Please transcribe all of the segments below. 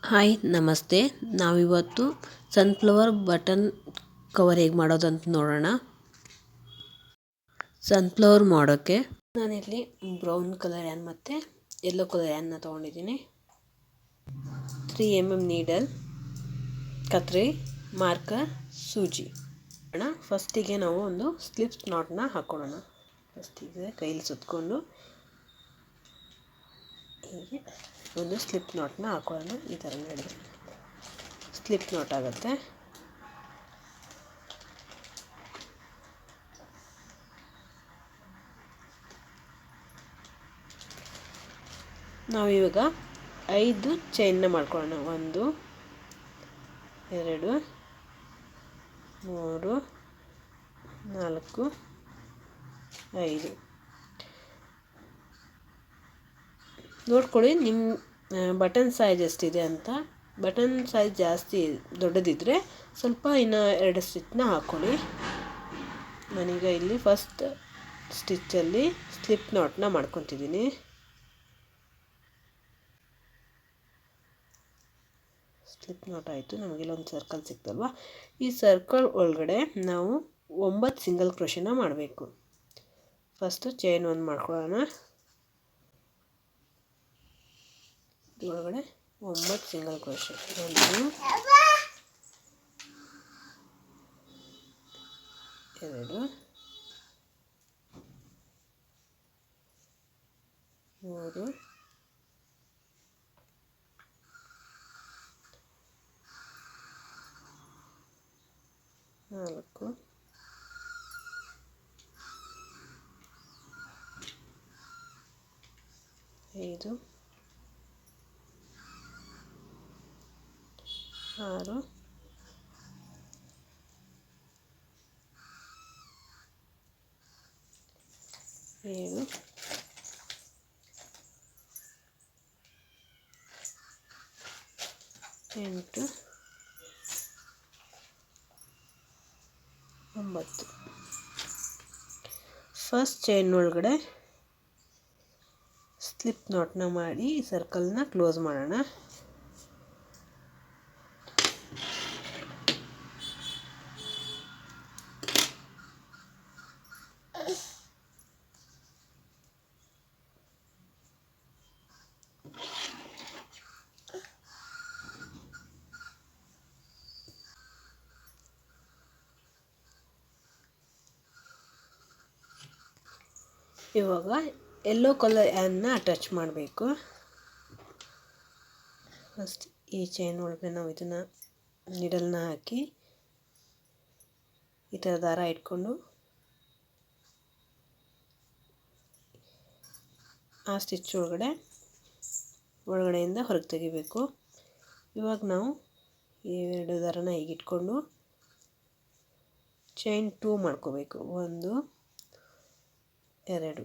Hi ನಮಸ್ತೆ. ನಾವಿವತ್ತು sunflower button cover ಹೇಗೆ ಮಾಡೋದಂತ ನೋಡೋಣ. ಸನ್ಫ್ಲವರ್ ಮಾಡೋಕ್ಕೆ ನಾನಿಲ್ಲಿ ಬ್ರೌನ್ ಕಲರ್ ಆ್ಯನ್ ಮತ್ತು ಯೆಲ್ಲೋ ಕಲರ್ ಆ್ಯನ್ನ ತೊಗೊಂಡಿದ್ದೀನಿ. 3mm ನೀಡಲ್, ಕತ್ರಿ, ಮಾರ್ಕರ್, ಸೂಜಿ. ಫಸ್ಟಿಗೆ ನಾವು ಒಂದು ಸ್ಲಿಪ್ ನಾಟ್ನ ಹಾಕ್ಕೊಳ್ಳೋಣ. ಫಸ್ಟಿಗೆ ಕೈಲಿ ಸುತ್ತಕೊಂಡು ಹೀಗೆ ಒಂದು ಸ್ಲಿಪ್ ನಾಟ್ನ ಹಾಕೊಳ್ಳೋಣ. ಈ ಥರ ನಡೆದು ಸ್ಲಿಪ್ ನಾಟ್ ಆಗುತ್ತೆ. ನಾವಿವಾಗ 5 ಚೈನ್ನ ಮಾಡ್ಕೊಳ್ಳೋಣ. 1 2 3 4 5. ನೋಡ್ಕೊಳ್ಳಿ ನಿಮ್ಮ ಬಟನ್ ಸೈಜ್ ಎಷ್ಟಿದೆ ಅಂತ. ಬಟನ್ ಸೈಜ್ ಜಾಸ್ತಿ ದೊಡ್ಡದಿದ್ದರೆ ಸ್ವಲ್ಪ ಇನ್ನು 2 ಸ್ಟಿಚ್ನ ಹಾಕ್ಕೊಳ್ಳಿ. ನಾನೀಗ ಇಲ್ಲಿ ಫಸ್ಟ್ ಸ್ಟಿಚ್ಚಲ್ಲಿ ಸ್ಲಿಪ್ ನಾಟ್ನ ಮಾಡ್ಕೊತಿದ್ದೀನಿ. ಸ್ಲಿಪ್ ನಾಟ್ ಆಯಿತು. ನಮಗೆಲ್ಲೊಂದು ಸರ್ಕಲ್ ಸಿಕ್ತಲ್ವ. ಈ ಸರ್ಕಲ್ ಒಳಗಡೆ ನಾವು 9 ಸಿಂಗಲ್ ಕ್ರೋಶೆನ ಮಾಡಬೇಕು. ಫಸ್ಟು ಚೈನ್ 1 ಮಾಡ್ಕೊಳ್ಳೋಣ. ಒಳಗಡೆ 9 ಸಿಂಗಲ್ ಕ್ರೋಶೆ. 1 2 3 4 5 6 7 8 9. ಫಸ್ಟ್ ಚೈನ್ ಒಳಗಡೆ ಸ್ಲಿಪ್ ನಾಟ್ನ ಮಾಡಿ ಸರ್ಕಲ್ನ ಕ್ಲೋಸ್ ಮಾಡೋಣ. ಇವಾಗ ಯೆಲ್ಲೋ ಕಲರ್ ಆ್ಯನ್ನ ಅಟ್ಯಾಚ್ ಮಾಡಬೇಕು. ಫಸ್ಟ್ ಈ ಚೈನ್ ಒಳಗೆ ನಾವು ಇದನ್ನು ನೀಡಲ್ನ ಹಾಕಿ ಈ ಥರ ದಾರ ಇಟ್ಕೊಂಡು ಆ ಸ್ಟಿಚ್ ಒಳಗಡೆಯಿಂದ ಹೊರಗೆ ತೆಗಿಬೇಕು. ಇವಾಗ ನಾವು ಈ 2 ದಾರನ ಹೀಗೆ ಇಟ್ಕೊಂಡು ಚೈನ್ 2 ಮಾಡ್ಕೋಬೇಕು. 1 2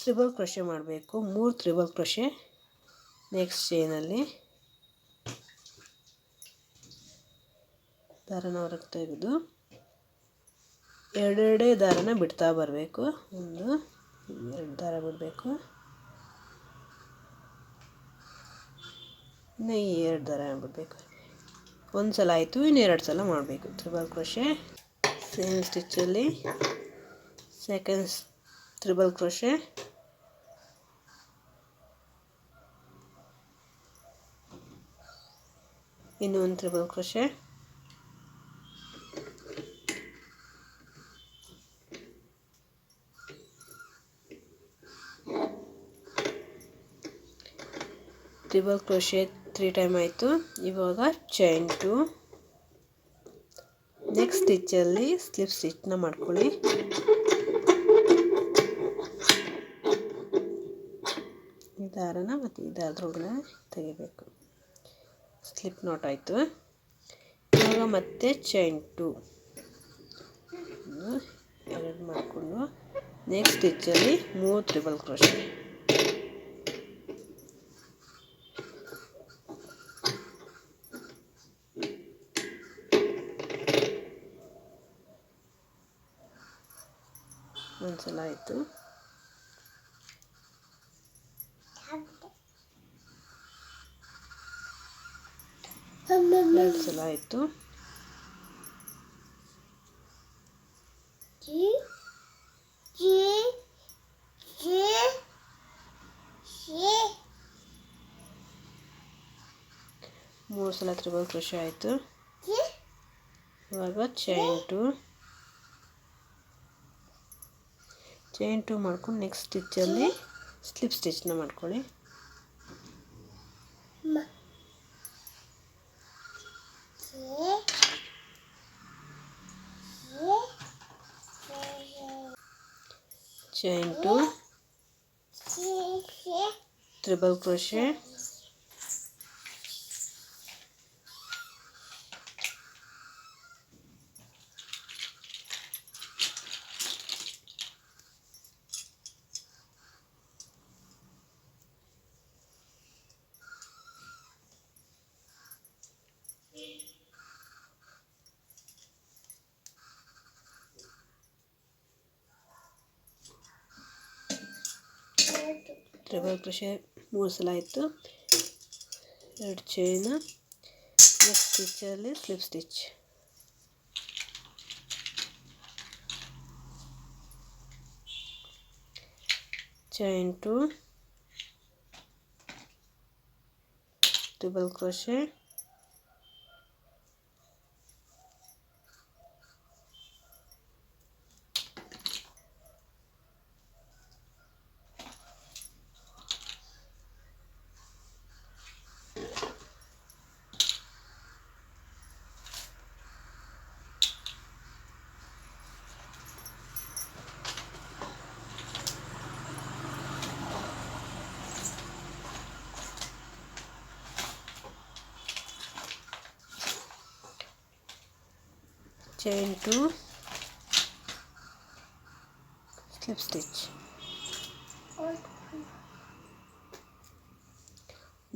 ತ್ರಿಬಲ್ ಕ್ರೋಶೆ ಮಾಡಬೇಕು. 3 ತ್ರಿಬಲ್ ಕ್ರೋಶೆ. ನೆಕ್ಸ್ಟ್ ಚೈನಲ್ಲಿ ದಾರನ ಹೊರಗೆ ತೆಗೆದು ಎರಡೆರಡೇ ದಾರನ ಬಿಡ್ತಾ ಬರಬೇಕು. 1 2 ದಾರ ಬಿಡಬೇಕು. ಇನ್ನು ಈ 2 ದಾರ ಬಿಡಬೇಕು. ಒಂದು ಸಲ ಆಯಿತು, ಇನ್ನು 2 ಸಲ ಮಾಡಬೇಕು ತ್ರಿಬಲ್ ಕ್ರೋಶೆ. ಸೇಮ್ ಸ್ಟಿಚ್ಚಲ್ಲಿ ಸೆಕೆಂಡ್ ತ್ರಿಬಲ್ ಕ್ರೋಶೆ, ಇನ್ನು ಒಂದು treble crochet, treble crochet 3 time ಆಯಿತು. ಇವಾಗ ಚೈನ್ 2. ನೆಕ್ಸ್ಟ್ ಸ್ಟಿಚ್ಚಲ್ಲಿ ಸ್ಲಿಪ್ ಸ್ಟಿಚ್ನ ಮಾಡ್ಕೊಳ್ಳಿ. ಈ ದಾರನ ಮತ್ತು ಈ ದಾರದೊಳಗಡೆ ತೆಗಿಬೇಕು. ಸ್ಲಿಪ್ ನಾಟ್ ಆಯಿತು. ಇವಾಗ ಮತ್ತೆ ಚೈನ್ 2 2 ಮಾಡಿಕೊಂಡು ನೆಕ್ಸ್ಟ್ ಸ್ಟಿಚ್ಚಲ್ಲಿ 3 ತ್ರಿಬಲ್ ಕ್ರೋಶೆ. ಒಂದ್ಸಲ ಆಯಿತು. 2 ಸಲ ಆಯಿತು. ಮೂರು ಸಲ ತ್ರಿಬಲ್ ಕ್ರೋಶೆ ಆಯಿತು. ಇವಾಗ ಚೈನ್ ಟು ಮಾಡ್ಕೊಂಡು ನೆಕ್ಸ್ಟ್ ಸ್ಟಿಚ್ಚಲ್ಲಿ ಸ್ಲಿಪ್ ಸ್ಟಿಚ್ನ ಮಾಡ್ಕೊಳ್ಳಿ. Chain two treble crochet, treble crochet 3 ಸಲ ಆಯಿತು. 2 ಚೈನ್, ನೆಕ್ಸ್ಟ್ ಸ್ಟಿಚ್ಚಲ್ಲಿ slip stitch. Chain two treble crochet, chain two slip stitch.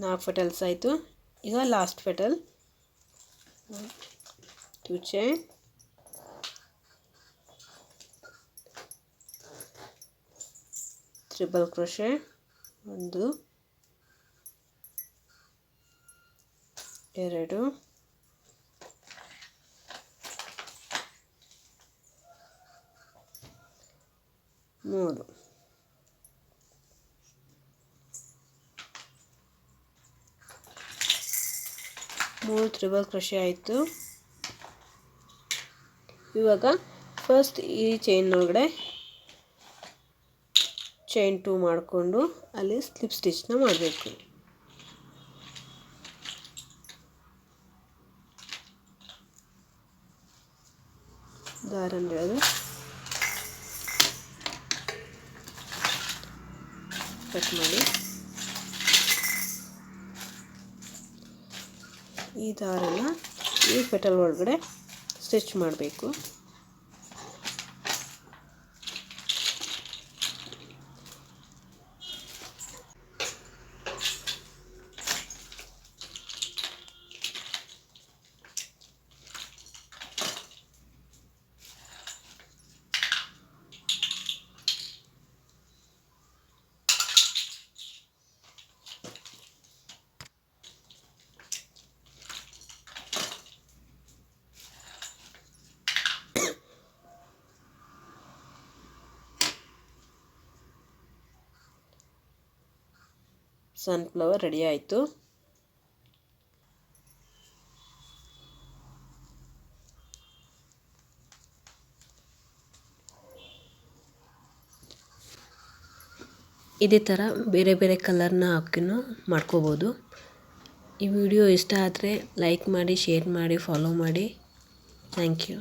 4 petals ಆಯಿತು. ಈಗ last petal 2 chain, treble crochet 1 2 3. 3 treble crochet ಆಯಿತು. ಇವಾಗ ಫಸ್ಟ್ ಈ ಚೈನ್ ಒಳಗಡೆ ಚೈನ್ ಟು ಮಾಡಿಕೊಂಡು ಅಲ್ಲಿ ಸ್ಲಿಪ್ ಸ್ಟಿಚ್ನ ಮಾಡಬೇಕು. ದಾರನ ಎಳೆದು ಕಟ್ ಮಾಡಿ ಈ ದಾರನ ಈ ಪೆಟಲ್ ಒಳಗಡೆ ಸ್ಟಿಚ್ ಮಾಡಬೇಕು. ಸನ್ಫ್ಲವರ್ ರೆಡಿ ಆಯಿತು. ಇದೇ ಥರ ಬೇರೆ ಬೇರೆ ಕಲರ್ನ ಹಾಕಿನೂ ಮಾಡ್ಕೋಬೋದು. ಈ ವಿಡಿಯೋ ಇಷ್ಟ ಆದರೆ ಲೈಕ್ ಮಾಡಿ, ಶೇರ್ ಮಾಡಿ, ಫಾಲೋ ಮಾಡಿ. Thank you.